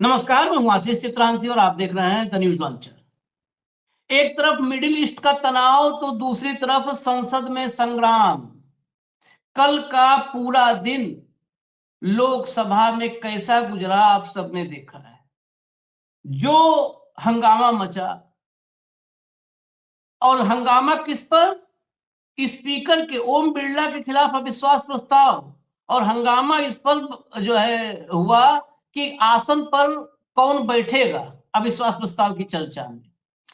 नमस्कार, मैं हूं आशीष चित्रांशी और आप देख रहे हैं द न्यूज लॉन्चर। एक तरफ मिडिल ईस्ट का तनाव तो दूसरी तरफ संसद में संग्राम। कल का पूरा दिन लोकसभा में कैसा गुजरा आप सबने देखा है। जो हंगामा मचा, और हंगामा किस पर? स्पीकर के ओम बिरला के खिलाफ अविश्वास प्रस्ताव। और हंगामा इस पर जो है हुआ कि आसन पर कौन बैठेगा अविश्वास प्रस्ताव की चर्चा में।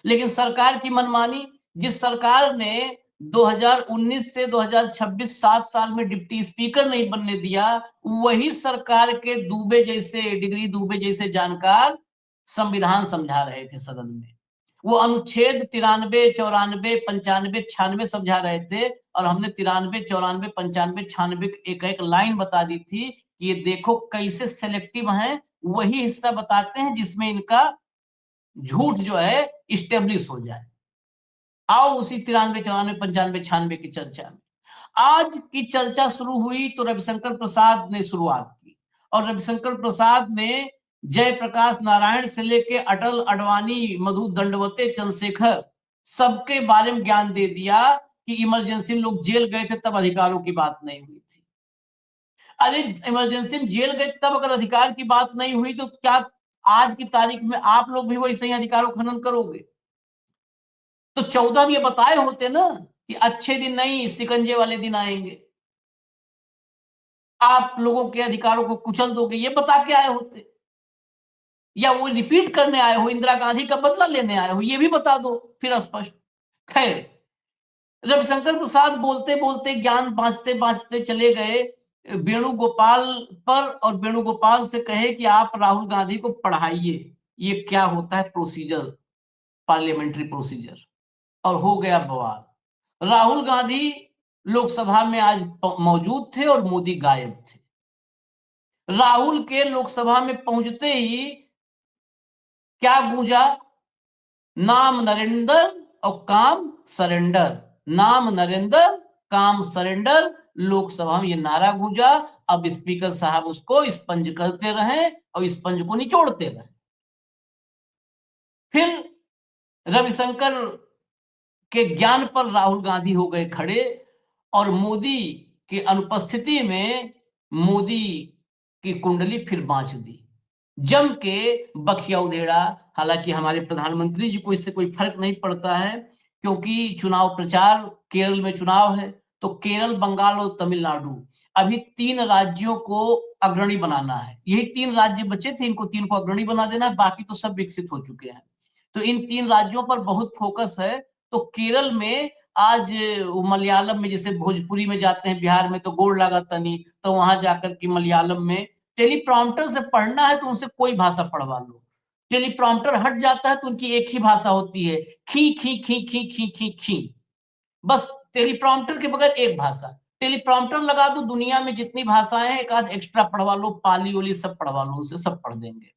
लेकिन सरकार की मनमानी, जिस सरकार ने 2019 से 2026 7 साल में डिप्टी स्पीकर नहीं बनने दिया, वही सरकार के दुबे जैसे डिग्री दुबे जैसे जानकार संविधान समझा रहे थे सदन में। वो अनुच्छेद 93, 94, 95, 96 समझा रहे थे और हमने 93, 94, 95, 96 एक एक लाइन बता दी थी कि ये देखो कैसे सेलेक्टिव हैं। वही हिस्सा बताते हैं जिसमें इनका झूठ जो है इस्टेब्लिश हो जाए। आओ उसी 93, 94, 95, 96 की चर्चा में। आज की चर्चा शुरू हुई तो रविशंकर प्रसाद ने शुरुआत की और रविशंकर प्रसाद ने जयप्रकाश नारायण से लेके अटल, अडवाणी, मधु दंडवते, चंद्रशेखर सबके बारे में ज्ञान दे दिया कि इमरजेंसी में लोग जेल गए थे तब अधिकारों की बात नहीं हुई थी। अरे इमरजेंसी में जेल गए तब अगर अधिकार की बात नहीं हुई तो क्या आज की तारीख में आप लोग भी वैसे ही अधिकारों खनन करोगे? तो 14 में ये बताए होते ना कि अच्छे दिन नहीं, शिकंजे वाले दिन आएंगे, आप लोगों के अधिकारों को कुचल दोगे, ये बता के आए होते। या वो रिपीट करने आए हो, इंदिरा गांधी का बदला लेने आए हो, ये भी बता दो फिर स्पष्ट। खैर, रविशंकर प्रसाद बोलते बोलते ज्ञान बांटते बांटते चले गए वेणुगोपाल पर और वेणुगोपाल से कहे कि आप राहुल गांधी को पढ़ाइए ये क्या होता है प्रोसीजर, पार्लियामेंट्री प्रोसीजर। और हो गया बवाल। राहुल गांधी लोकसभा में आज मौजूद थे और मोदी गायब थे। राहुल के लोकसभा में पहुंचते ही क्या गूंजा? नाम नरेंद्र और काम सरेंडर। नाम नरेंद्र, काम सरेंडर। लोकसभा में ये नारा गूंजा। अब स्पीकर साहब उसको स्पंज करते रहे और स्पंज को निचोड़ते रहे। फिर रविशंकर के ज्ञान पर राहुल गांधी हो गए खड़े और मोदी की अनुपस्थिति में मोदी की कुंडली फिर बांच दी, जम के बखिया उधेड़ा। हालांकि हमारे प्रधानमंत्री जी को इससे कोई फर्क नहीं पड़ता है क्योंकि चुनाव प्रचार, केरल में चुनाव है तो केरल, बंगाल और तमिलनाडु अभी 3 राज्यों को अग्रणी बनाना है। यही 3 राज्य बचे थे, इनको 3 को अग्रणी बना देना है, बाकी तो सब विकसित हो चुके हैं। तो इन 3 राज्यों पर बहुत फोकस है। तो केरल में आज मलयालम में जैसे भोजपुरी में जाते हैं, बिहार में तो गोड़ लगा तनी, तो वहां जाकर के मलयालम में टेलीप्रॉम्प्टर से पढ़ना है तो उनसे कोई भाषा पढ़वा लो। टेलीप्रॉम्प्टर हट जाता है तो उनकी एक ही भाषा होती है, खी खी खी खी खी खी खी। बस टेलीप्रॉम्प्टर के बगैर एक भाषा। टेलीप्रॉम्प्टर लगा दो, दुनिया में जितनी भाषाएं हैं एक आध एक्स्ट्रा पढ़वा लो, पाली ओली सब पढ़वा लो, उनसे सब पढ़ देंगे।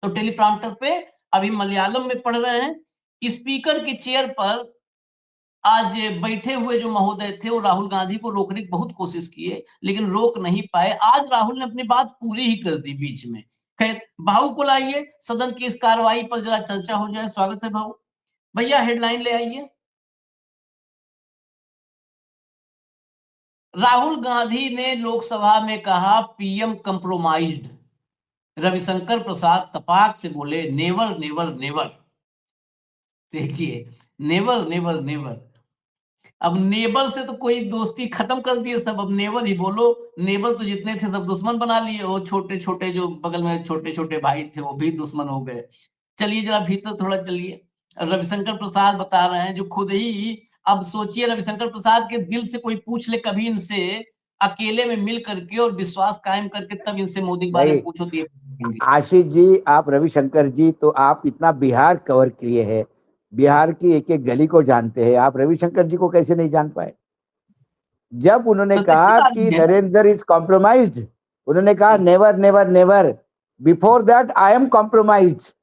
तो टेलीप्रॉम्प्टर पे अभी मलयालम में पढ़ रहे हैं। स्पीकर की चेयर पर आज बैठे हुए जो महोदय थे वो राहुल गांधी को रोकने की बहुत कोशिश किए लेकिन रोक नहीं पाए। आज राहुल ने अपनी बात पूरी ही कर दी बीच में। खैर, भाऊ को लाइए, सदन की इस कार्रवाई पर जरा चर्चा हो जाए। स्वागत है भाऊ। भैया हेडलाइन ले आइए। राहुल गांधी ने लोकसभा में कहा पीएम कंप्रोमाइज्ड। रविशंकर प्रसाद तपाक से बोले नेवर नेवर नेवर। देखिए, नेवर नेवर नेवर। अब नेबर से तो कोई दोस्ती खत्म कर दिए सब, अब नेबर ही बोलो। नेबर तो जितने थे सब दुश्मन बना लिए। वो छोटे छोटे जो बगल में छोटे छोटे भाई थे वो भी दुश्मन हो गए। चलिए जरा भीतर थोड़ा चलिए। रविशंकर प्रसाद बता रहे हैं जो खुद ही, अब सोचिए रविशंकर प्रसाद के दिल से कोई पूछ ले कभी इनसे, अकेले में मिल करके और विश्वास कायम करके तब इनसे मोदी के बारे में पूछो तो ये आशीष जी, आप रविशंकर जी, तो आप इतना बिहार कवर किए हैं, बिहार की एक एक गली को जानते हैं, आप रविशंकर जी को कैसे नहीं जान पाए? जब उन्होंने तो कहा कि नरेंद्र इज कॉम्प्रोमाइज्ड, उन्होंने कहा never never never, before that I am compromised.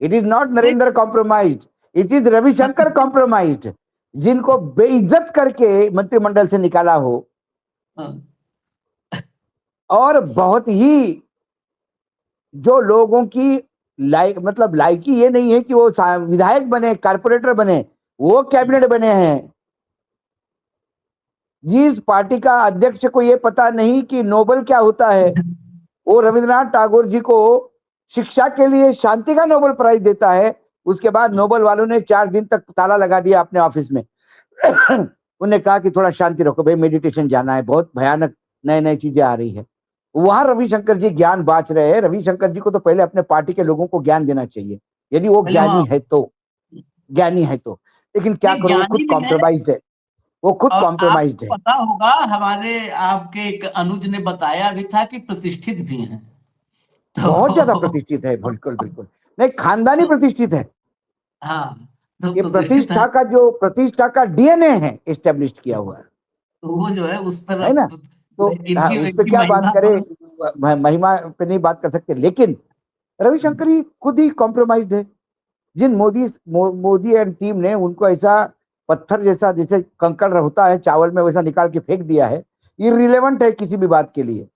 It is not Narendra compromised, it is Ravishankar compromised, जिनको बेइज्जत करके मंत्रिमंडल से निकाला हो और बहुत ही जो लोगों की मतलब लायकी ये नहीं है कि वो विधायक बने, कारपोरेटर बने, वो कैबिनेट बने हैं। जिस पार्टी का अध्यक्ष को ये पता नहीं कि नोबेल क्या होता है, वो रविंद्रनाथ टैगोर जी को शिक्षा के लिए शांति का नोबेल प्राइज देता है। उसके बाद नोबेल वालों ने 4 दिन तक ताला लगा दिया अपने ऑफिस में। उन्हें कहा कि थोड़ा शांति रखो भाई, मेडिटेशन जाना है, बहुत भयानक नए नए चीजें आ रही है। वहां रविशंकर जी ज्ञान बांट रहे हैं। रविशंकर जी को तो पहले अपने पार्टी के लोगों को ज्ञान देना चाहिए, यदि वो पहले ज्ञानी वहाँ है तो, ज्ञानी है तो। लेकिन क्या नहीं, करो, वो खुद ज्ञानी भी है। कॉम्प्रोमाइज्ड है, वो खुद और कॉम्प्रोमाइज्ड आपको है। पता होगा, हमारे आपके एक अनुज ने बताया भी था कि प्रतिष्ठित भी हैं। बहुत ज्यादा तो प्रतिष्ठित है, बिल्कुल बिल्कुल। नहीं, खानदानी प्रतिष्ठित है। हाँ, तो ये प्रतिष्ठित है। प्रतिष्ठा का डीएनए है एस्टेब्लिश किया हुआ तो वो जो है उस पर है ना। तो हाँ, इनकी उस पे इनकी क्या बात महिमा करें, पर। महिमा पे नहीं बात कर सकते, लेकिन रविशंकर ही खुद ही कॉम्प्रोमाइज्ड है। जिन मोदी एंड टीम ने उनको ऐसा पत्थर जैसा, जैसे कंकड़ होता है चावल में, वैसा निकाल के फेंक दिया है, इररिलेवेंट है किसी भी बात के लिए।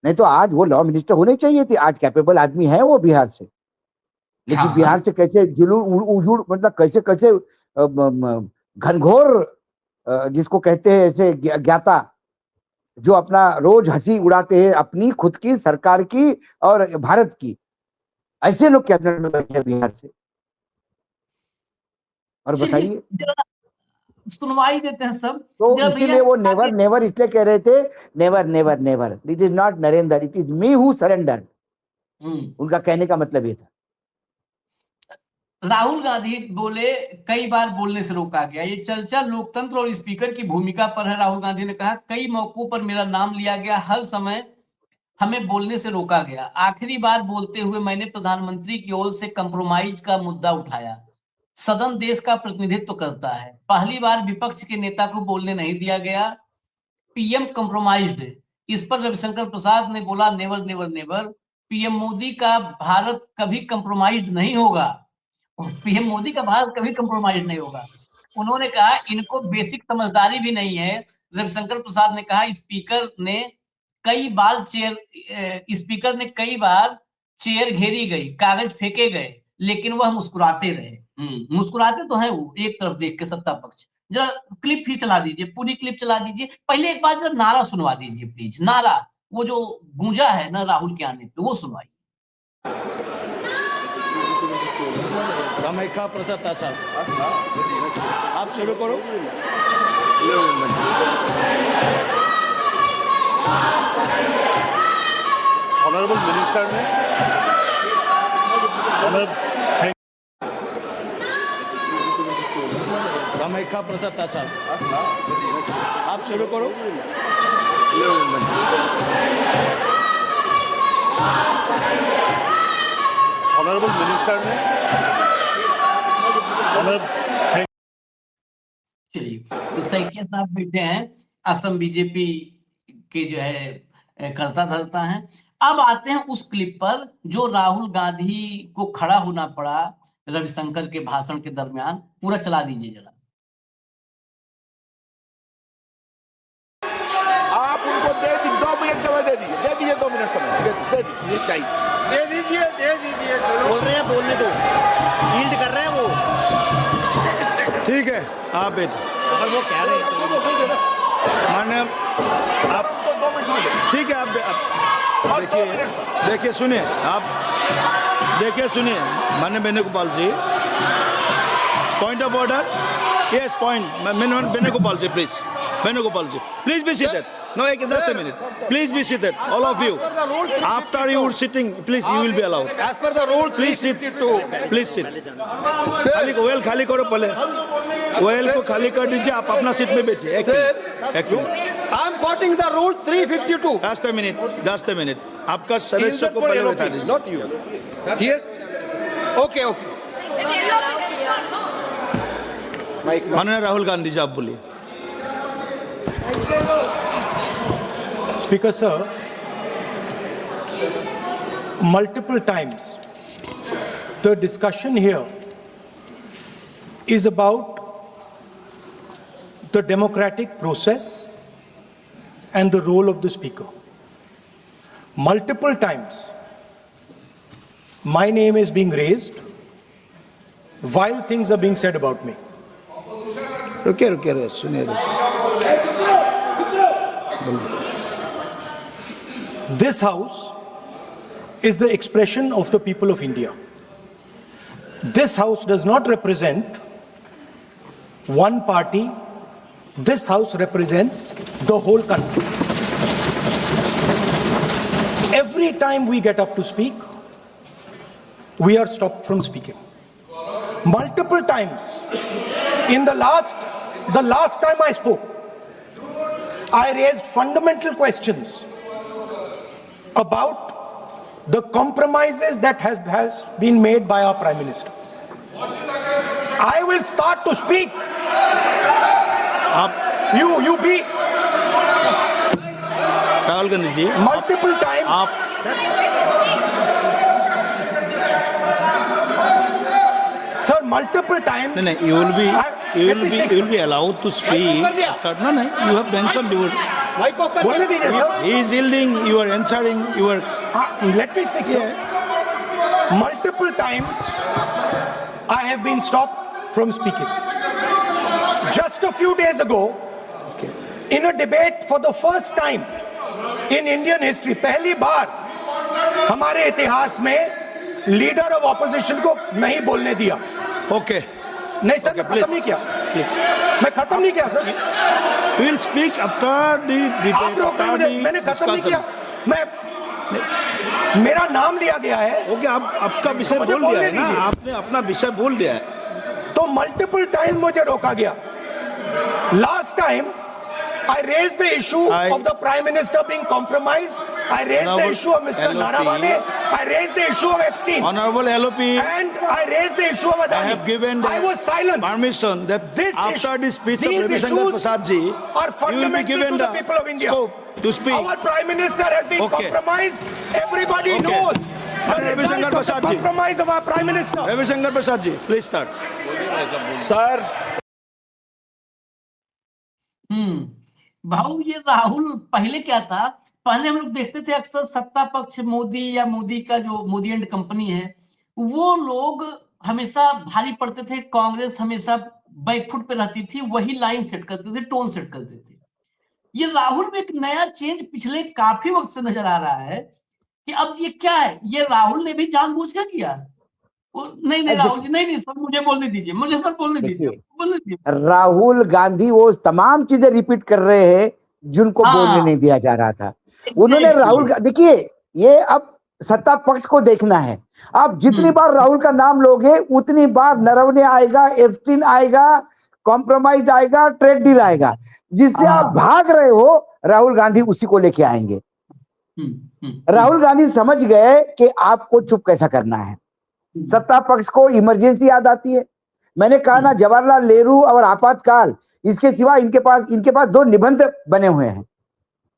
नहीं तो आज वो लॉ मिनिस्टर होने चाहिए थी, आज कैपेबल आदमी है वो बिहार से। लेकिन हाँ, बिहार से कैसे उजुड़, मतलब कैसे कैसे घनघोर, जिसको कहते हैं ऐसे ज्ञाता, जो अपना रोज हंसी उड़ाते हैं अपनी, खुद की, सरकार की और भारत की, ऐसे लोग कैबिनेट में बैठे हैं बिहार से। और चलिए बताइए, जरा सुनवाई देते हैं सब। तो जरा भैया इसीलिए वो नेवर नेवर इसलिए कह रहे थे, never never never, it is not Narendra, it is me who surrender. Hmm, उनका कहने का मतलब ये था। राहुल गांधी बोले, कई बार बोलने से रोका गया। ये चर्चा लोकतंत्र और स्पीकर की भूमिका पर है। राहुल गांधी ने कहा, कई मौकों पर मेरा नाम लिया गया, हर समय हमें बोलने से रोका गया। आखिरी बार बोलते हुए मैंने प्रधानमंत्री की ओर से कंप्रोमाइज का मुद्दा उठाया। सदन देश का प्रतिनिधित्व करता है, पहली बार विपक्ष के नेता को बोलने नहीं दिया गया। PM compromised. इस पर रविशंकर प्रसाद ने बोला, never never never, PM Modi का भारत कभी कंप्रोमाइज्ड नहीं होगा। पीएम मोदी का भारत कभी कंप्रोमाइज नहीं होगा। उन्होंने कहा, इनको बेसिक समझदारी भी नहीं है। रविशंकर प्रसाद ने कहा, स्पीकर ने कई बार चेयर घेरी गई, कागज फेंके गए, लेकिन वह मुस्कुराते रहे। मुस्कुराते तो हैं वो, एक तरफ देख के सत्ता पक्ष। जरा क्लिप ही चला दीजिए, पूरी क्लिप चला दीजिए। पहले एक बार जरा नारा सुनवा दीजिए प्लीज, नारा वो जो गूंजा है ना राहुल के आने पे, वो सुनवाइए। कामाख्या प्रसाद तासा, आप शुरू करो। ऑनरेबल मिनिस्टर ने कामाख्या प्रसाद तासा, आप शुरू करो। ऑनरेबल मिनिस्टर ने चलिए, तो सैकिया साहब बैठे हैं, असम बीजेपी के जो है करता धरता हैं। अब आते हैं उस क्लिप पर जो राहुल गांधी को खड़ा होना पड़ा रविशंकर के भाषण के दरमियान। पूरा चला दीजिए जरा। आप उनको दे 2 मिनट समय दे दीजिए 2 मिनट समय दे दीजिए चलो। बोल रहे हैं, बोलने दो, यील्ड कर रहे हैं वो। ठीक है, आप बैठो। अगर वो कह रहे हैं मान्य, आप 2 मिनट समय दे। ठीक है, आप देखिए सुनिए, आप देखिए सुनिए, मान्य Venugopal ji, point of order. Yes, point. Venugopal ji, please be seated. No, just a minute. Please be seated, all of you. After you are sitting, please, you will be allowed. As per the rule, Please sit. 352. Please sit. Well खाली करो पहले, well को खाली कर दीजिए। आप अपना seat में बैठिए। एक minute, I am quoting the rule 352. just a minute. आपका सदस्य को पहले बैठा दीजिए। Not you. Yes. Okay. माननीय राहुल गांधी जी, आप बोलिए। Speaker sir, multiple times the discussion here is about the democratic process and the role of the speaker. Multiple times my name is being raised while things are being said about me. रुकिए सुनिए This house is the expression of the people of India. This house does not represent one party. This house represents the whole country. Every time we get up to speak, we are stopped from speaking. Multiple times. In the last time I spoke, I raised fundamental questions about the compromises that has been made by our Prime Minister. I will start to speak. You be Rahul Gandhi ji multiple times. Sir, multiple times. नहीं you will be allowed to speak. No, you have mentioned you. बोलने दीजिए sir. He is yielding. You are answering. You are. Let me speak, sir. Multiple times I have been stopped from speaking. Just a few days ago, in a debate for the first time in Indian history, पहली बार हमारे इतिहास में leader of opposition को नहीं बोलने दिया. Okay. नहीं sir, मैं खत्म नहीं किया. मैं खत्म नहीं किया sir. We will speak after the debate. आप रोक रहे हैं मुझे. मैंने खत्म नहीं किया. मेरा नाम लिया गया है. ओके, आप आपका विषय बोल दिया है ना, आपने अपना विषय बोल दिया है. तो मल्टीपल टाइम मुझे रोका गया. Last time I raised the issue of the Prime Minister being compromised. I raised the issue of Mr. Naravane. I raised the issue of Epstein. Honorable LOP. And I raised the issue of Adani. I have given I was silent. Permission that This after the speech of these Ravi Shankar issues Prasad ji, are you will be fundamental given to the the people of India. scope to speak. Our Prime Minister has been compromised. Everybody Okay. knows the Ravi result Shankar of the Prasad ji. compromise of our Prime Minister. Ravi Shankar Prasad ji, please start. Sir. भाऊ, ये राहुल पहले क्या था, पहले हम लोग देखते थे अक्सर सत्ता पक्ष मोदी या मोदी का जो मोदी एंड कंपनी है, वो लोग हमेशा भारी पड़ते थे. कांग्रेस हमेशा बैकफुट पे रहती थी, वही लाइन सेट करते थे, टोन सेट करते थे. ये राहुल में एक नया चेंज पिछले काफी वक्त से नजर आ रहा है कि अब ये क्या है. ये राहुल ने भी जानबूझ कर किया. नहीं राहुल जी, नहीं सर, मुझे बोलने दीजिए, मुझे सर बोलने दीजिए. राहुल गांधी वो तमाम चीजें रिपीट कर रहे हैं जिनको बोलने नहीं दिया जा रहा था. उन्होंने राहुल, देखिए ये अब सत्ता पक्ष को देखना है. आप जितनी बार राहुल का नाम लोगे उतनी बार नरवणे आएगा, एप्स्टीन आएगा, कॉम्प्रोमाइज आएगा, ट्रेड डील आएगा. जिससे आप भाग रहे हो, राहुल गांधी उसी को लेके आएंगे. राहुल गांधी समझ गए कि आपको चुप कैसा करना है. सत्ता पक्ष को इमरजेंसी याद आती है. मैंने कहा ना, जवाहरलाल नेहरू और आपातकाल, इसके सिवा इनके पास दो निबंध बने हुए हैं.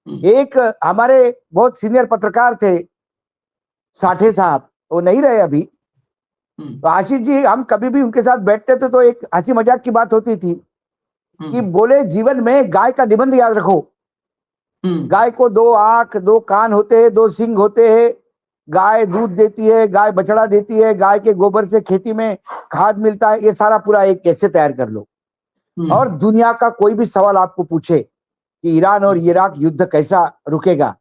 एक हमारे बहुत सीनियर पत्रकार थे साठे साहब, वो नहीं रहे अभी. तो आशीष जी, हम कभी भी उनके साथ बैठते थे तो एक हंसी मजाक की बात होती थी कि बोले, जीवन में गाय का निबंध याद रखो. गाय को 2 आंख 2 कान होते हैं, 2 सींग होते हैं. गाय दूध देती है, गाय बछड़ा देती है, गाय के गोबर से खेती में खाद मिलता है. ये सारा पूरा एक कैसे तैयार कर लो. और दुनिया का कोई भी सवाल आपको पूछे कि ईरान और इराक युद्ध कैसा रुकेगा,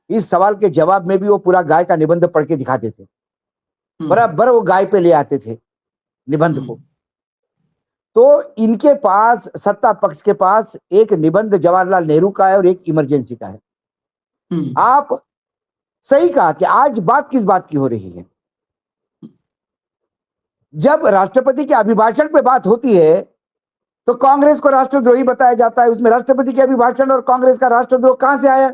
इस सवाल के जवाब में भी वो पूरा गाय का निबंध पढ़ के दिखाते थे. बराबर वो गाय पे ले आते थे निबंध को. तो इनके पास, सत्ता पक्ष के पास, एक निबंध जवाहरलाल नेहरू का है और एक इमरजेंसी का है. आप सही कहा कि आज बात किस बात की हो रही है. जब राष्ट्रपति के अभिभाषण पे बात होती है तो कांग्रेस को राष्ट्रद्रोही बताया जाता है. उसमें राष्ट्रपति के अभिभाषण और कांग्रेस का राष्ट्रद्रोह कहां से आया?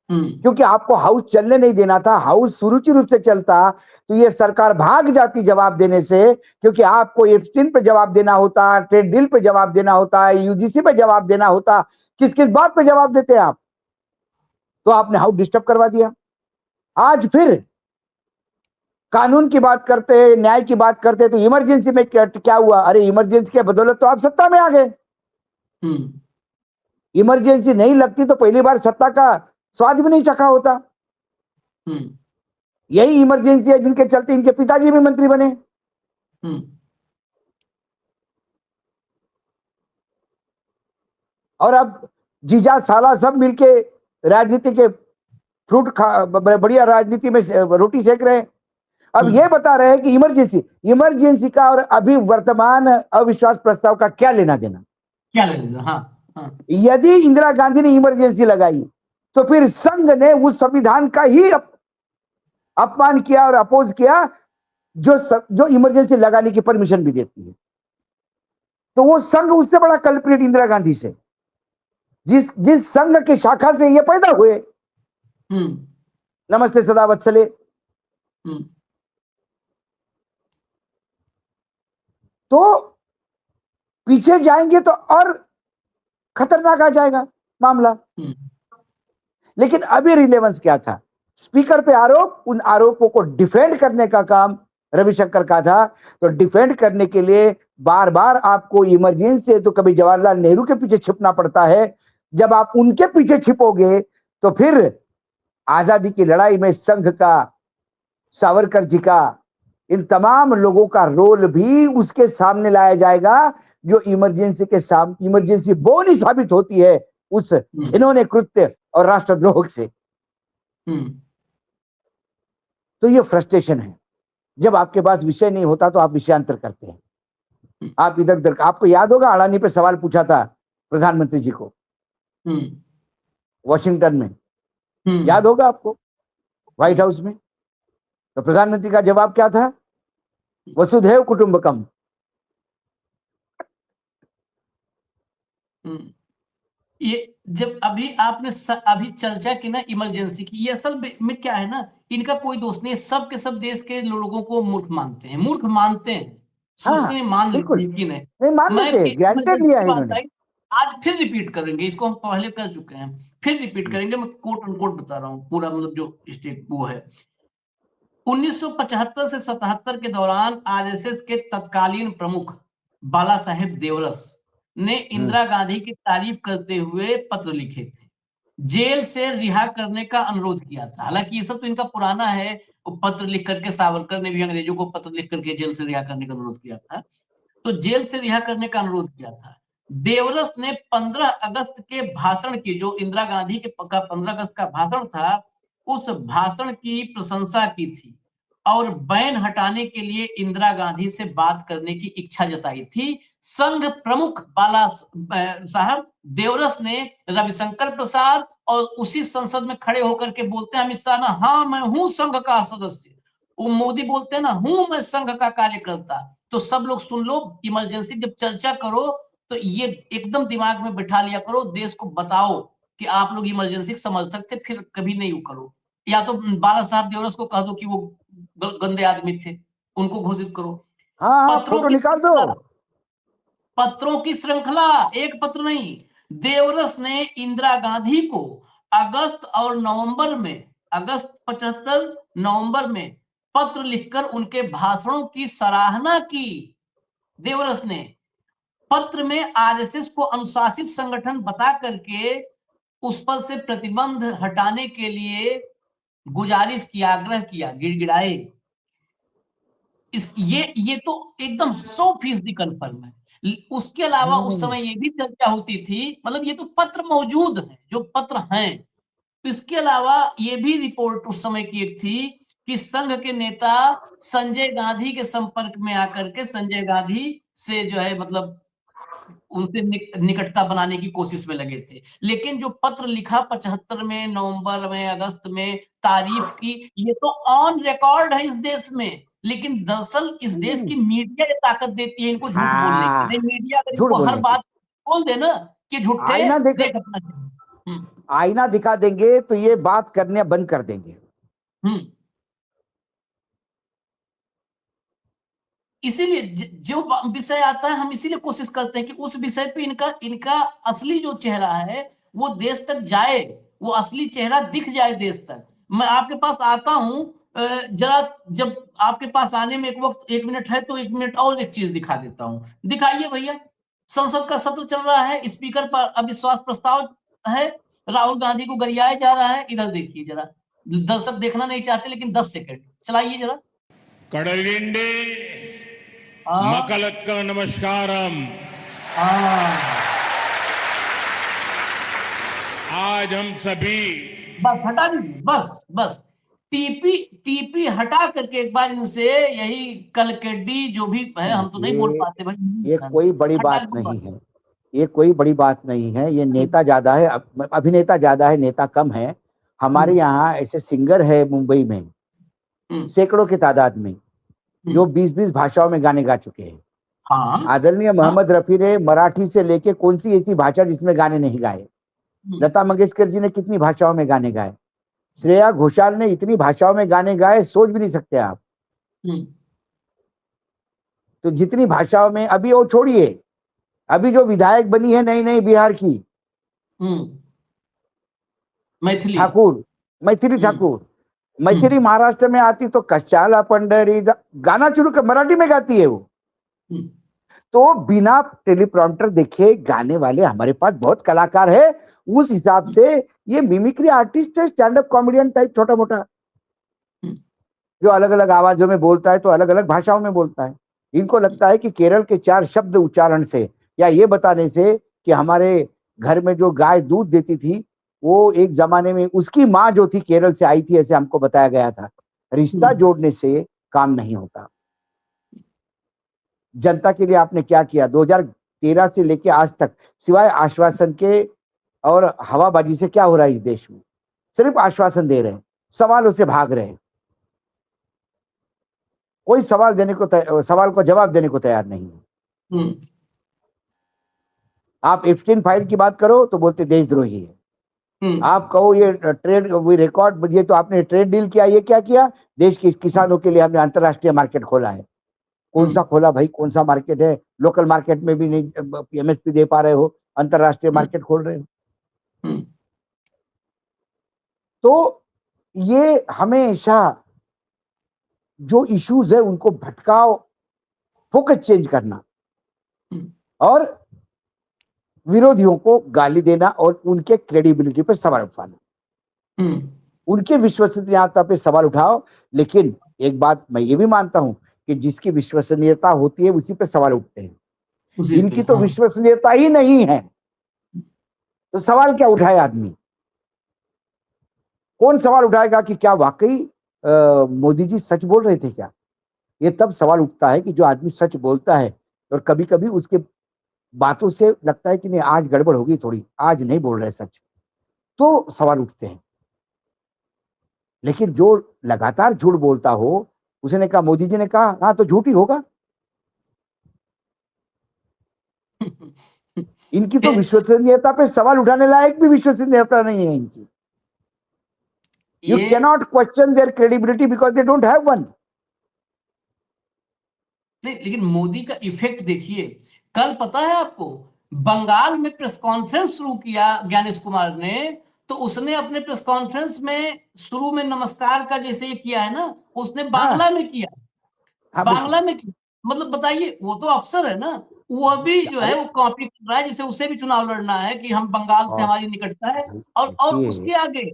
क्योंकि आपको हाउस चलने नहीं देना था. हाउस सुरुचि रूप से चलता तो ये सरकार भाग जाती जवाब देने से, क्योंकि आपको एप्स्टीन पे जवाब देना होता, ट्रेड डील पे जवाब देना होता है, यूजीसी पे जवाब देना होता. किस किस बात पे जवाब देते हैं आप? तो आपने हाउस डिस्टर्ब करवा दिया. आज फिर कानून की बात करते हैं, न्याय की बात करते हैं, तो इमरजेंसी में क्या हुआ? अरे इमरजेंसी के बदौलत तो आप सत्ता में आ गए. इमरजेंसी नहीं लगती तो पहली बार सत्ता का स्वाद भी नहीं चखा होता. यही इमरजेंसी है जिनके चलते इनके पिताजी भी मंत्री बने। हम्म, और अब जीजा साला सब मिलके राजनीति के फ्रूट खा बढ़िया राजनीति में रोटी सेक रहे हैं। अब ये बता रहे हैं कि इमरजेंसी का और अभी वर्तमान अविश्वास प्रस्ताव का क्या लेना देना। क्या लगेगा? हाँ हाँ, यदि इंदिरा गांधी ने इमरजेंसी लगाई तो फिर संघ ने उस संविधान का ही अपमान किया और अपोज किया जो इमरजेंसी लगाने की परमिशन भी देती है। तो वो संघ उससे बड़ा कल्प्रिट इंदिरा गांधी से, जिस संघ के शाखा से ये पैदा हुए। नमस्ते सदा वत्सले। तो पीछे जाएंगे तो और खतरनाक आ जाएगा मामला। लेकिन अभी रिलेवेंस क्या था? स्पीकर पे आरोप, उन आरोपों को डिफेंड करने का काम रविशंकर का था। तो डिफेंड करने के लिए बार बार आपको इमरजेंसी है तो कभी जवाहरलाल नेहरू के पीछे छिपना पड़ता है। जब आप उनके पीछे छिपोगे तो फिर आजादी की लड़ाई में संघ का, सावरकर जी का, इन तमाम लोगों का रोल भी उसके सामने लाया जाएगा जो इमरजेंसी बोनी साबित होती है उस घिनौने कृत्य और राष्ट्रद्रोह से। तो ये फ्रस्ट्रेशन है। जब आपके पास विषय नहीं होता तो आप विषयांतर करते हैं, आप इधर उधर। आपको याद होगा अडानी पे सवाल पूछा था प्रधानमंत्री जी को वॉशिंगटन में, याद होगा आपको, व्हाइट हाउस में। तो प्रधानमंत्री का जवाब क्या था? वसुधैव कुटुंबकम। ये जब अभी आपने अभी चर्चा की ना इमरजेंसी की, ये असल में क्या है ना, इनका कोई दोष नहीं है। सब के सब देश के लोगों को मूर्ख मानते हैं, सोचते हैं मान बिल्कुल लेते हैं। नहीं मान लेते, ग्रांटेड लिया है इन्होंने। आज फिर रिपीट करेंगे, इसको हम पहले कर चुके हैं, फिर रिपीट करेंगे। मैं कोट अनकोट बता रहा हूँ पूरा, मतलब जो स्टेट वो है। 1975 से 77 के दौरान आरएसएस के तत्कालीन प्रमुख बाला साहेब देवरस ने इंदिरा गांधी की तारीफ करते हुए पत्र लिखे थे, जेल से रिहा करने का अनुरोध किया था। हालांकि ये सब तो इनका पुराना है, पत्र लिख करके सावरकर ने भी अंग्रेजों को पत्र लिख करके जेल से रिहा करने का अनुरोध किया था। तो जेल से रिहा करने का अनुरोध किया था। देवरस ने 15 अगस्त के भाषण की, जो इंदिरा गांधी के 15 अगस्त का भाषण था, उस भाषण की प्रशंसा की थी और बैन हटाने के लिए इंदिरा गांधी से बात करने की इच्छा जताई थी। संघ प्रमुख बाला साहब देवरस ने रविशंकर प्रसाद और उसी संसद में खड़े होकर के बोलते हैं, अमित शाह ना, हाँ मैं हूं संघ का सदस्य। वो मोदी बोलते हैं ना, हूं मैं संघ का कार्यकर्ता। तो सब लोग सुन लो, इमरजेंसी जब चर्चा करो तो ये एकदम दिमाग में बिठा लिया करो, देश को बताओ कि आप लोग इमरजेंसी के समर्थक थे, फिर कभी नहीं करो। या तो बाला साहब देवरस को कह दो कि वो गंदे आदमी थे, उनको घोषित करो। हाँ, फोटो निकाल दो। पत्रों की श्रृंखला, एक पत्र नहीं। देवरस ने इंदिरा गांधी को अगस्त 75 नवंबर में पत्र लिखकर उनके भाषणों की सराहना की। देवरस ने पत्र में आरएसएस को अनुशासित संगठन बता करके उस पर से प्रतिबंध हटाने के लिए गुजारिश की, आग्रह किया, गिड़गिड़ाए। ये तो एकदम 100% कन्फर्म है। उसके अलावा उस समय ये भी चर्चा होती थी, मतलब ये तो पत्र मौजूद है, जो पत्र हैं। इसके अलावा ये भी रिपोर्ट उस समय की एक थी कि संघ के नेता संजय गांधी के संपर्क में आकर के संजय गांधी से जो है मतलब उनसे निकटता बनाने की कोशिश में लगे थे। लेकिन जो पत्र लिखा 75 में, नवंबर में, अगस्त में तारीफ की, ये तो ऑन रिकॉर्ड है इस देश में। लेकिन दरअसल इस देश की मीडिया ये ताकत देती है इनको झूठ बोलने की। नहीं, मीडिया अगर इनको हर बात बोल दे ना कि झूठे, देख अपना आईना दिखा देंगे तो ये बात करने बंद कर देंगे। इसीलिए जो विषय आता है हम इसीलिए कोशिश करते हैं कि उस विषय पे इनका असली जो चेहरा है वो देश तक जाए, वो असली चेहरा दिख जाए देश तक। मैं आपके पास आता हूं, जरा जब आपके पास आने में एक वक्त 1 मिनट है तो 1 मिनट और एक चीज दिखा देता हूं। दिखाइए भैया, संसद का सत्र चल रहा है, स्पीकर पर अविश्वास प्रस्ताव है, राहुल गांधी को गरियाया जा रहा है। इधर देखिए जरा, दर्शक देखना नहीं चाहते, लेकिन 10 सेकंड चलाइए जरा। कड़लिंडी हाँ, मकलक्क नमस्कारम। हाँ, आज हम सभी बस हटा दीजिए, बस बस टीपी टीपी हटा करके एक बार इनसे यही कलकेडी जो भी है, हम तो नहीं बोल पाते भाई, ये कोई बड़ी हटा बात के नहीं है, ये कोई बड़ी बात नहीं है। ये नेता ज्यादा है, अभिनेता ज्यादा है, नेता कम है। हमारे यहाँ ऐसे सिंगर है मुंबई में सैकड़ों की तादाद में, जो 20-20 भाषाओं में गाने गा चुके हैं। हाँ, आदरणीय मोहम्मद रफी ने मराठी से लेके कौन सी ऐसी भाषा जिसमें गाने नहीं गाए? लता मंगेशकर जी ने कितनी भाषाओं में गाने गाए? श्रेया घोषाल ने इतनी भाषाओं में गाने गाए, सोच भी नहीं सकते आप। तो जितनी भाषाओं में, अभी वो छोड़िए, अभी जो विधायक बनी है नई नई बिहार की, मैथिली ठाकुर, मैथिली ठाकुर, मैथिली महाराष्ट्र में आती तो कशाला पंढरी गाना शुरू कर, मराठी में गाती है वो। तो बिना टेलीप्रॉम्प्टर देखे गाने वाले हमारे पास बहुत कलाकार है। उस हिसाब से ये मिमिक्री आर्टिस्ट है, स्टैंड अप कॉमेडियन टाइप, छोटा मोटा, जो अलग अलग आवाजों में बोलता है तो अलग अलग भाषाओं में बोलता है। इनको लगता है कि केरल के 4 शब्द उच्चारण से या ये बताने से कि हमारे घर में जो गाय दूध देती थी वो एक जमाने में उसकी माँ जो थी केरल से आई थी, ऐसे हमको बताया गया था। रिश्ता जोड़ने से काम नहीं होता। जनता के लिए आपने क्या किया 2013 से लेके आज तक, सिवाय आश्वासन के और हवाबाजी से क्या हो रहा है इस देश में? सिर्फ आश्वासन दे रहे हैं, सवालों से भाग रहे हैं। कोई सवाल को जवाब देने को तैयार नहीं है। आप एप्स्टीन फाइल की बात करो तो बोलते देशद्रोही है। आप कहो ये ट्रेड रिकॉर्ड, ये तो आपने ट्रेड डील किया, ये क्या किया? देश के किसानों के लिए हमने अंतरराष्ट्रीय मार्केट खोला है। कौन सा खोला भाई? कौन सा मार्केट है? लोकल मार्केट में भी नहीं एमएसपी दे पा रहे हो, अंतरराष्ट्रीय मार्केट खोल रहे हो। तो ये हमेशा जो इश्यूज है उनको भटकाओ, फोकस चेंज करना और विरोधियों को गाली देना और उनके क्रेडिबिलिटी पर सवाल उठाना, उनके विश्वसनीयता पे सवाल उठाओ। लेकिन एक बात मैं ये भी मानता हूं कि जिसकी विश्वसनीयता होती है उसी पे सवाल उठते हैं। इनकी तो विश्वसनीयता ही नहीं है, तो सवाल क्या उठाए आदमी? कौन सवाल उठाएगा कि क्या वाकई मोदी जी सच बोल रहे थे क्या? ये तब सवाल उठता है कि जो आदमी सच बोलता है और कभी कभी उसके बातों से लगता है कि नहीं आज गड़बड़ होगी थोड़ी, आज नहीं बोल रहे सच, तो सवाल उठते हैं। लेकिन जो लगातार झूठ बोलता हो, उसने कहा, मोदी जी ने कहा, हाँ तो झूठ ही होगा। इनकी तो विश्वसनीयता पे सवाल उठाने लायक भी विश्वसनीयता नहीं है इनकी। You cannot question their credibility because they don't have one. नहीं, लेकिन मोदी का इफेक्ट देखिए। कल पता है आपको, बंगाल में प्रेस कॉन्फ्रेंस शुरू किया ज्ञानेश कुमार ने, तो उसने अपने प्रेस कॉन्फ्रेंस में शुरू में नमस्कार का जैसे ये किया है ना, उसने बांग्ला में किया। बांग्ला में किया, मतलब बताइए, वो तो अफसर है ना, वो भी जो है वो कॉपी कर रहा है, जैसे उसे भी चुनाव लड़ना है कि हम बंगाल से हमारी निकटता है। और उसके आगे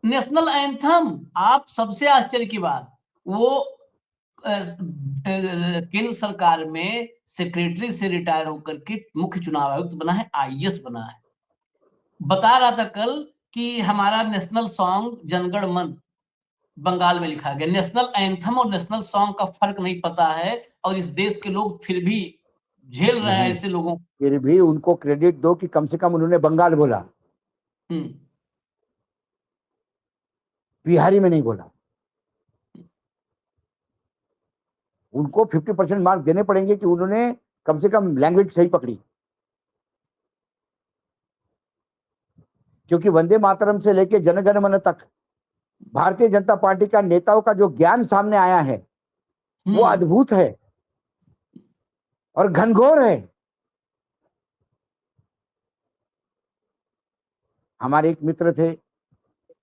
नेशनल एंथम, आप सबसे आश्चर्य की बात, वो केंद्र सरकार में सेक्रेटरी से रिटायर होकर के मुख्य चुनाव आयुक्त बना है, आईएएस बना है। बता रहा था कल कि हमारा नेशनल सॉन्ग जनगण मन बंगाल में लिखा गया। नेशनल एंथम और नेशनल सॉन्ग का फर्क नहीं पता है, और इस देश के लोग फिर भी झेल रहे हैं ऐसे लोगों। फिर भी उनको क्रेडिट दो कि कम से कम उन्होंने बंगाल बोला, बिहारी में नहीं बोला। उनको 50% मार्क देने पड़ेंगे कि उन्होंने कम से कम लैंग्वेज सही पकड़ी। क्योंकि वंदे मातरम से लेके जनगण मन तक भारतीय जनता पार्टी का नेताओं का जो ज्ञान सामने आया है वो अद्भुत है और घनघोर है। हमारे एक मित्र थे,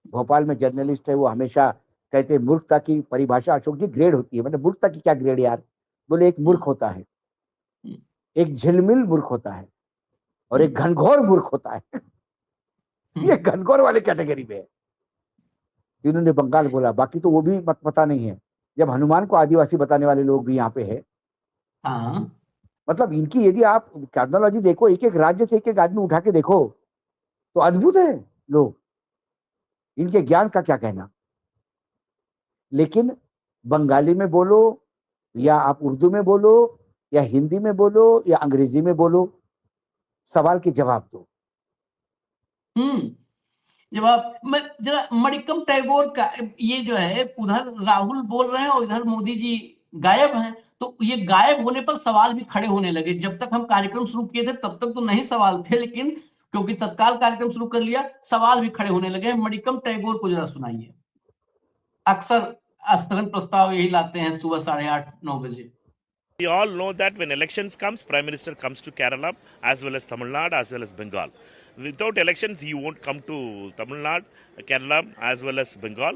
भोपाल में जर्नलिस्ट है, वो हमेशा कहते मूर्खता की परिभाषा अशोक जी ग्रेड होती है। मतलब मूर्खता की क्या ग्रेड यार? बोले एक मूर्ख होता है, एक झिलमिल मूर्ख होता है और एक घनघोर मूर्ख होता है। ये घनघोर वाले कैटेगरी में है। इन्होंने बंगाल बोला, बाकी तो वो भी मत पता नहीं है। जब हनुमान को आदिवासी बताने वाले लोग भी यहाँ पे है, हाँ मतलब इनकी यदि आप टेक्नोलॉजी देखो, एक एक राज्य से एक एक आदमी उठा के देखो तो अद्भुत है लोग, इनके ज्ञान का क्या कहना। लेकिन बंगाली में बोलो या आप उर्दू में बोलो या हिंदी में बोलो या अंग्रेजी में बोलो, सवाल के जवाब दो। जब आप जरा मणिकम टैगोर का ये जो है, उधर राहुल बोल रहे हैं और इधर मोदी जी गायब हैं, तो ये गायब होने पर सवाल भी खड़े होने लगे। जब तक हम कार्यक्रम शुरू किए थे तब तक तो नहीं सवाल थे, लेकिन क्योंकि तत्काल कार्यक्रम शुरू कर लिया, सवाल भी खड़े होने लगे। मणिकम टैगोर को जरा सुनाइए। अक्सर स्थगन प्रस्ताव यही लाते हैं सुबह 8:30-9 बजे। We all know that when elections comes, Prime Minister comes to Kerala as well as Tamil Nadu as well as Bengal. Without elections, he won't come to Tamil Nadu, Kerala as well as Bengal.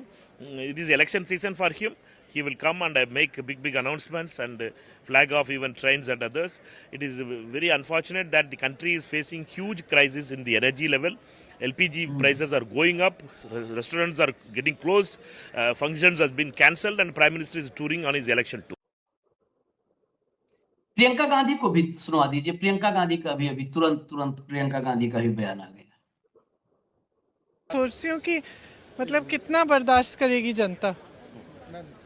It is election season for him. He will come and make big announcements and flag off even trains and others. It is very unfortunate that the country is facing huge crisis in the energy level. LPG prices are going up, restaurants are getting closed, functions have been cancelled, and Prime Minister is touring on his election tour. Priyanka Gandhi को भी सुनवा दीजिए। प्रियंका गांधी का भी अभी तुरंत प्रियंका गांधी का भी बयान आ गया। सोचती हूँ कि मतलब कितना बर्दाश्त करेगी जनता,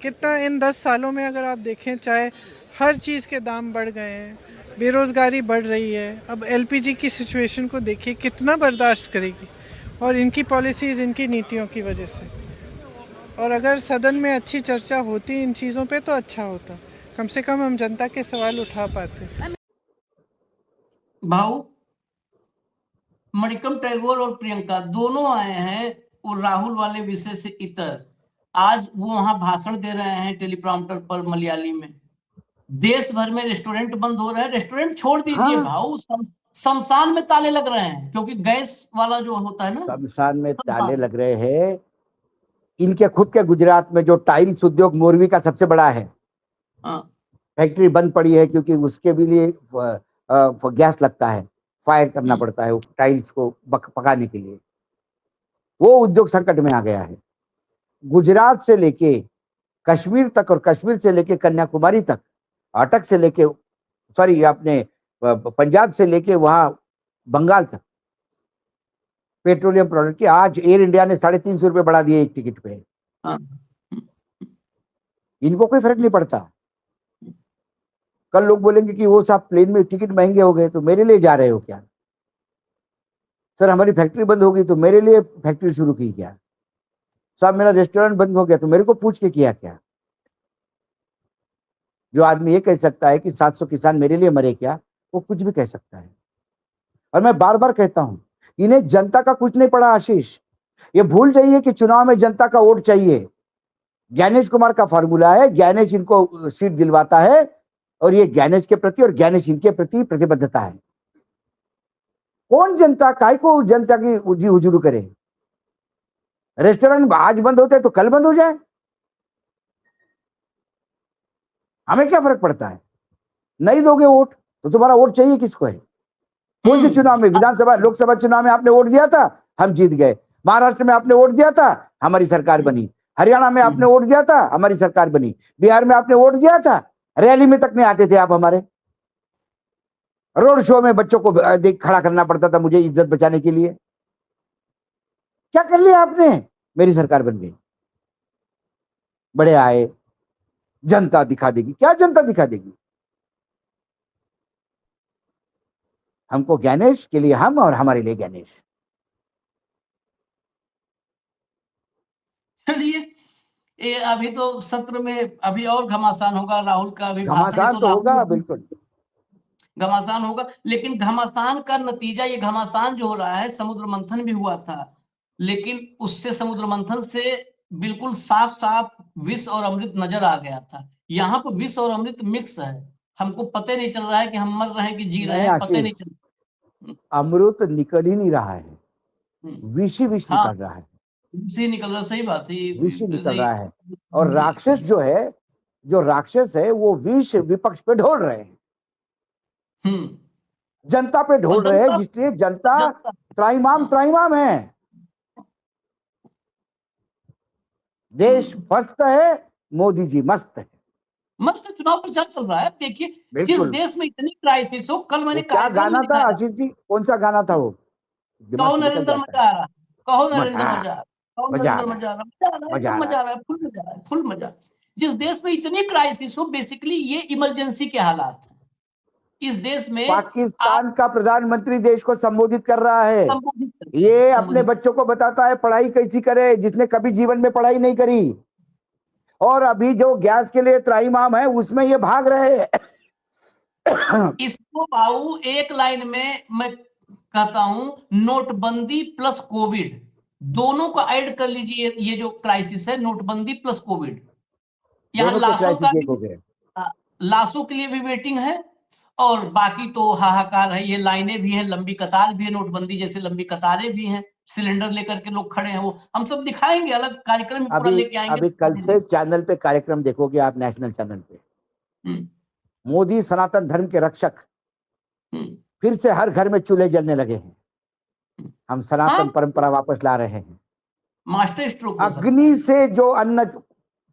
कितना इन 10 सालों में अगर आप देखें, चाहे हर चीज़ के दाम बढ़ गए हैं, बेरोज़गारी बढ़ रही है, अब एलपीजी की सिचुएशन को देखिए, कितना बर्दाश्त करेगी। और इनकी पॉलिसीज़, इनकी नीतियों की वजह से। और अगर सदन में अच्छी चर्चा होती इन चीज़ों पे तो अच्छा होता, कम से कम हम जनता के सवाल उठा पाते। भाऊ, मणिकम टैगोर और प्रियंका दोनों आए हैं और राहुल वाले विषय से इतर। आज वो वहां भाषण दे रहे हैं टेलीप्रॉम्प्टर पर मलयाली में। देश भर में रेस्टोरेंट बंद हो रहे हैं। रेस्टोरेंट छोड़ दीजिए भाऊ, शमशान में ताले लग रहे हैं, क्योंकि गैस वाला जो होता है ना, शमशान में ताले लग रहे हैं। इनके खुद के गुजरात में जो टाइल्स उद्योग मोरवी का सबसे बड़ा है, फैक्ट्री बंद पड़ी है, क्योंकि उसके भी लिए गैस लगता है, फायर करना पड़ता है टाइल्स को पकाने के लिए। वो उद्योग संकट में आ गया है। गुजरात से लेके कश्मीर तक और कश्मीर से लेके कन्याकुमारी तक, अटक से लेके सॉरी अपने पंजाब से लेके वहां बंगाल तक पेट्रोलियम प्रोडक्ट की आज एयर इंडिया ने 350 रुपए बढ़ा दिए एक टिकट पे। इनको कोई फर्क नहीं पड़ता। कल लोग बोलेंगे कि वो साहब प्लेन में टिकट महंगे हो गए तो मेरे लिए जा रहे हो क्या? सर हमारी फैक्ट्री बंद हो गई तो मेरे लिए फैक्ट्री शुरू की क्या? साहब मेरा रेस्टोरेंट बंद हो गया तो मेरे को पूछ के किया क्या? जो आदमी ये कह सकता है कि 700 किसान मेरे लिए मरे क्या, वो कुछ भी कह सकता है। और मैं बार बार कहता हूं, इन्हें जनता का कुछ नहीं पड़ा आशीष। ये भूल जाइए कि चुनाव में जनता का वोट चाहिए। ज्ञानेश कुमार का फॉर्मूला है, ज्ञानेश इनको सीट दिलवाता है और ये ज्ञानेश के प्रति और ज्ञानेश इनके प्रति प्रतिबद्धता है। कौन जनता काय को जनता की उजी हुजूर करे? रेस्टोरेंट आज बंद होते तो कल बंद हो जाए, हमें क्या फर्क पड़ता है? नहीं दोगे वोट तो तुम्हारा वोट चाहिए किसको है? कौन से चुनाव में? विधानसभा लोकसभा चुनाव में आपने वोट दिया था, हम जीत गए। महाराष्ट्र में आपने वोट दिया था, हमारी सरकार बनी। हरियाणा में आपने वोट दिया था, हमारी सरकार बनी। बिहार में आपने वोट दिया था, रैली में तक नहीं आते थे आप हमारे। रोड शो में बच्चों को देख खड़ा करना पड़ता था मुझे इज्जत बचाने के लिए। क्या कर लिया आपने? मेरी सरकार बन गई, बड़े आए, जनता दिखा देगी। क्या जनता दिखा देगी? हमको ज्ञानेश के लिए हम और हमारे लिए ज्ञानेश। चलिए, अभी तो सत्र में अभी और घमासान होगा। राहुल का अभी घमासान तो होगा, बिल्कुल घमासान होगा, लेकिन घमासान का नतीजा, ये घमासान जो हो रहा है, समुद्र मंथन भी हुआ था, लेकिन उससे समुद्र मंथन से बिल्कुल साफ साफ विष और अमृत नजर आ गया था। यहाँ पर विष और अमृत मिक्स है। हमको पता नहीं चल रहा है कि हम मर रहे हैं कि जी रहे हैं, पता नहीं चल रहा। अमृत निकल ही नहीं रहा है, विष ही विष निकल रहा है। विष ही निकल रहा, सही बात है, विष निकल रहा है। और राक्षस जो है, जो राक्षस है, वो विष विपक्ष पे ढोल रहे हैं, जनता पे ढोल रहे हैं, जिसलिए जनता त्राइमाम है। देश फस्त है, मोदी जी मस्त है। मस्त चुनाव प्रचार चल रहा है। देखिए जिस बिल्कुल। देश में इतनी क्राइसिस हो, कल मैंने वो क्या कार्यक्रम में गाना था दिखाया, आशीष जी, कौन सा गाना था वो? दिमाग कहो से निकल नरेंद्र जाता मजा आ रहा है, कहो नरेंद्र हाँ, मजा आ रहा है, कहो मजा आ नरेंद्र रहा है, मजा आ रहा है, मजा आ रहा है, मजा एकदम आ मजा आ रहा है, फुल मजा आ रहा है, फुल मजा। जिस देश में इतनी क्राइसिस हो, बेसिकली ये इमरजेंसी के हालात हैं। इस देश में आप पाकिस्तान का प्रधानमंत्री देश को संबोधित कर रहा है। संबोधित करते ये हैं, अपने संबोधित। बच्चों को बताता है पढ़ाई कैसी करे, जिसने कभी जीवन में पढ़ाई नहीं करी। और अभी जो गैस के लिए त्राहिमाम है, उसमें ये भाग रहे हैं। इसको बाबू एक लाइन में मैं कहता हूं, नोटबंदी प्लस कोविड दोनों को ऐड कर लीजिए। ये जो क्राइसिस है, नोटबंदी प्लस कोविड, यहाँ दोनों के लाशों का क्राइसिस एक हो गए। लाशों के लिए भी वेटिंग है, और बाकी तो हाहाकार है। ये लाइनें भी हैं, लंबी कतार भी है, नोटबंदी जैसे लंबी कतारें भी हैं, सिलेंडर लेकर के लोग खड़े हैं। वो हम सब दिखाएंगे, अलग कार्यक्रम में पूरा लेके आएंगे। अभी कल से चैनल पे कार्यक्रम देखोगे आप, नेशनल चैनल पे। मोदी सनातन धर्म के रक्षक, फिर से हर घर में चूल्हे जलने लगे हैं। हम सनातन परंपरा वापस ला रहे हैं। मास्टर स्ट्रोक अग्नि से जो अन्न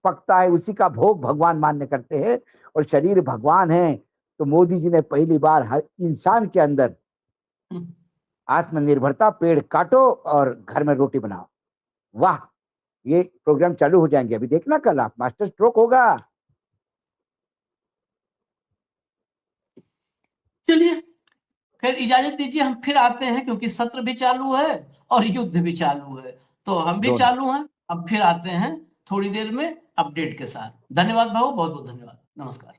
पकता है, उसी का भोग भगवान मान्य करते हैं, और शरीर भगवान है। तो मोदी जी ने पहली बार हर इंसान के अंदर आत्मनिर्भरता, पेड़ काटो और घर में रोटी बनाओ। वाह, ये प्रोग्राम चालू हो जाएंगे, अभी देखना कल आप, मास्टर स्ट्रोक होगा। चलिए, खैर इजाजत दीजिए, हम फिर आते हैं, क्योंकि सत्र भी चालू है और युद्ध भी चालू है, तो हम भी चालू हैं। अब फिर आते हैं थोड़ी देर में अपडेट के साथ। धन्यवाद भाऊ, बहुत बहुत धन्यवाद, नमस्कार।